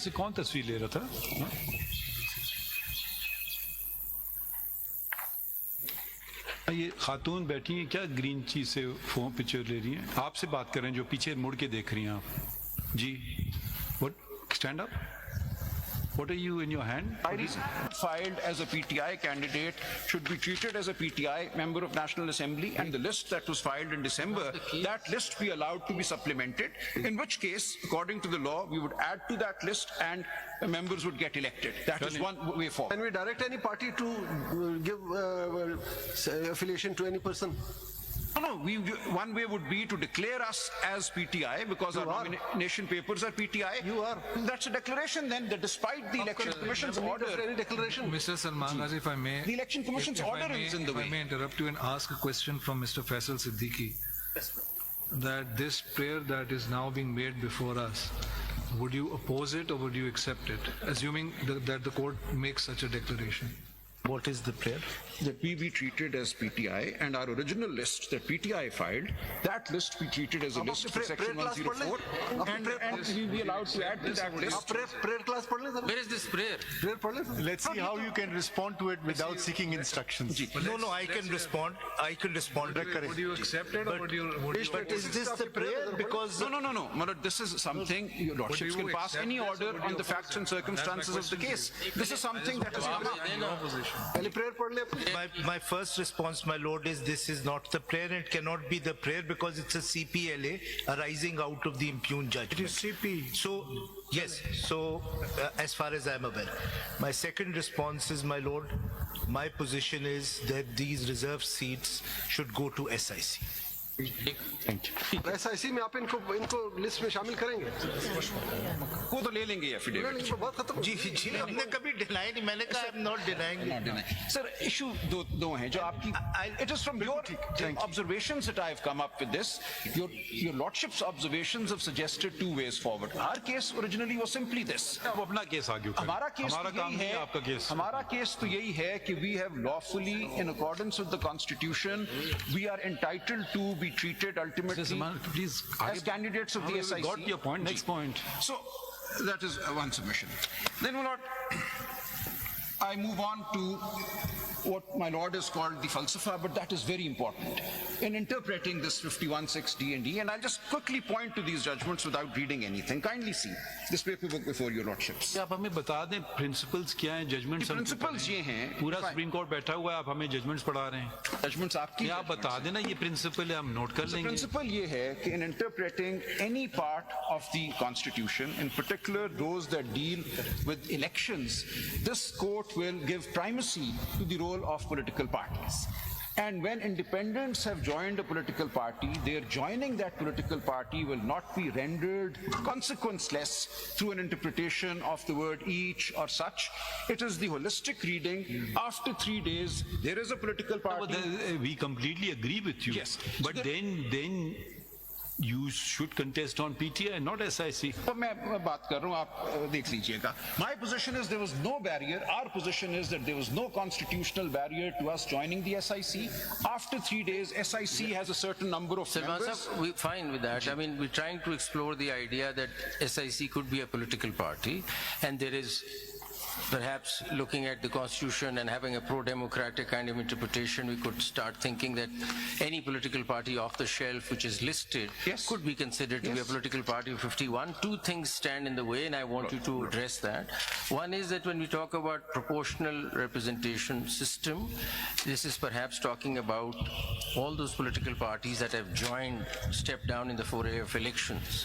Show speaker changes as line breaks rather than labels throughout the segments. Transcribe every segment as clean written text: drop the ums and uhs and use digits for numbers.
से कौन तस्वीर ले रहा था? ये खातून बैठी हैं क्या ग्रीन चीज से फोन पिक्चर ले रही हैं? आपसे बात कर रहे हैं जो पीछे मुड़ के देख रही हैं आप जी। What stand up? What are you in your hand?
Filed as a PTI candidate should be treated as a PTI member of National Assembly, and the list that was filed in December, that list be allowed to be supplemented, in which case, according to the law, we would add to that list and members would get elected. That is one way forward.
Can we direct any party to give affiliation to any person?
No, one way would be to declare us as PTI because our nomination papers are PTI.
You are.
That's a declaration then that despite the Election Commission's order.
Any declaration?
Mr. Salman Ghazi, if I may.
The Election Commission's order is in the way.
If I may interrupt you and ask a question from Mr. Faisal Siddiqui. That this prayer that is now being made before us, would you oppose it or would you accept it, assuming that the court makes such a declaration?
What is the prayer?
That we be treated as PTI, and our original list that PTI filed, that list be treated as a list for section 104, and we be allowed to add to that list.
Prayer class पढ़ ले sir.
Where is this prayer?
Prayer पढ़ ले sir.
Let's see how you can respond to it without seeking instructions.
No, I can respond. I can respond.
Would you accept it or would you?
But is this the prayer? Because
No. Manoj, this is something your lordships can pass any order on the facts and circumstances of the case. This is something that is
पहले prayer पढ़ ले.
my first response, my lord, is this is not the prayer. And it cannot be the prayer because it's a CPLA arising out of the impugned judgment.
It is CP.
So yes. So as far as I'm aware, my second response is, my lord, my position is that these reserved seats should go to SIC.
SIC में आप इनको list में शामिल करेंगे?
वो तो ले लेंगे एफिडेविट.
बात खत्म.
जी हमने कभी डिनाई नहीं. मैंने कहा I'm not denying.
Sir, issue दो हैं जो आपकी. It is from your observations that I have come up with this. Your lordship's observations have suggested two ways forward. Our case originally was simply this.
अब अपना case आगे करें.
हमारा case
हमारा काम नहीं है आपका केस.
हमारा केस तो यही है कि we have lawfully, in accordance with the Constitution, we are entitled to be treated ultimately
Please,
as candidates of the SIC.
Got your point. Next point.
So that is one submission. Then, my lord, I move on to what my lord has called the falsafa, but that is very important in interpreting this 51(6) D&E, and I'll just quickly point to these judgments without reading anything. Kindly see this paperwork before your lordships.
आप हमें बता दें principles क्या हैं, judgements.
Principles ये हैं.
पूरा supreme court बैठा हुआ है, आप हमें जजमेंट्स पढ़ा रहे हैं.
Judgments आपकी.
क्या आप बता देना ये प्रिंसिपल है, हम नोट कर
The
लेंगे.
principle ये है कि in interpreting any part of the Constitution, in particular those that deal with elections, this court will give primacy to the role of political parties. And when independents have joined a political party, their joining that political party will not be rendered consequenceless through an interpretation of the word each or such. It is the holistic reading. After 3 days, there is a political party.
We completely agree with you.
Yes.
But then you should contest on PTI, not SIC.
तो मैं बात कर रहा हूँ, आप देख लीजिएगा. My position is there was no barrier. Our position is that there was no constitutional barrier to us joining the SIC. After 3 days, SIC has a certain number of
Salman
members.
sir, we're fine with that. I mean, we're trying to explore the idea that SIC could be a political party, and there is perhaps looking at the Constitution and having a pro-democratic kind of interpretation, we could start thinking that any political party off the shelf which is listed could be considered to be a political party of 51. Two things stand in the way, and I want you to address that. One is that when we talk about proportional representation system, this is perhaps talking about all those political parties that have joined, stepped down in the foray of elections.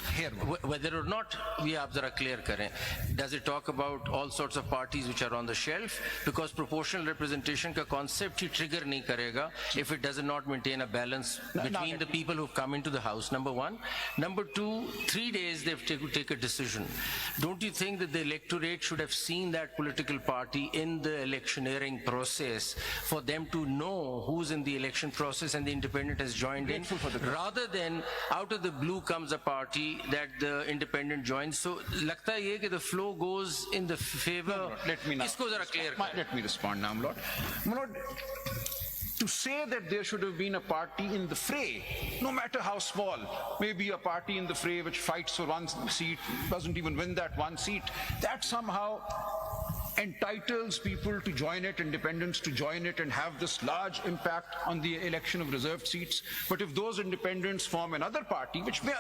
Whether or not we have zara clear kare. Does it talk about all sorts of parties which are on the shelf, because proportional representation ka concept he trigger नहीं करेगा if it does not maintain a balance between the people who've come into the house, number one. Number two, 3 days they have to take a decision. Don't you think that the electorate should have seen that political party in the electioneering process for them to know who's in the election process and the independent has joined in, rather than out of the blue comes a party that the independent joins? So लगता है कि the flow goes in the favor.
Let me now.
इसको जरा clear करें.
Let me respond now, Lord. My Lord, to say that there should have been a party in the fray, no matter how small, maybe a party in the fray which fights for one seat, doesn't even win that one seat, that somehow entitles people to join it, independents to join it and have this large impact on the election of reserved seats. But if those independents form another party, which may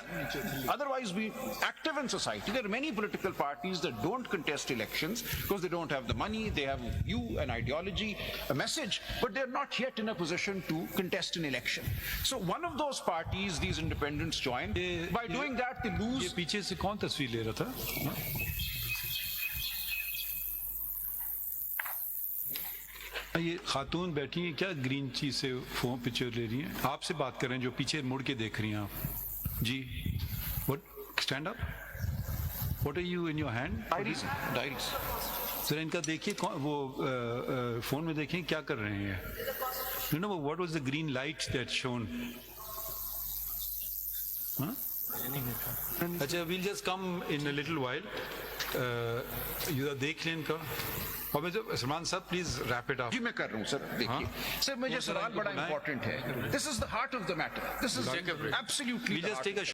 otherwise be active in society, there are many political parties that don't contest elections because they don't have the money, they have a view, an ideology, a message, but they're not yet in a position to contest an election. So one of those parties these independents join. By doing that, they
ये
lose.
पीछे से कौन तस्वीर ले रहा था? ये खातून बैठी हैं क्या ग्रीन चीज से फोन पिक्चर ले रही हैं? आपसे बात कर रहे हैं जो पीछे मुड़ के देख रही हैं आप जी. What stand up? What are you in your hand?
Diaries.
Sir इनका देखिए वो फोन में देखिए क्या कर रहे हैं. You know what was the green light that shone? अच्छा will just come in a little while. You देख लें इनका. और सलमान साहब प्लीज रैप इट अप.
जी मैं कर रहा हूँ सर. देखिए सर मुझे सवाल बड़ा इंपॉर्टेंट है. This is the heart of the matter. This is absolutely
We just take a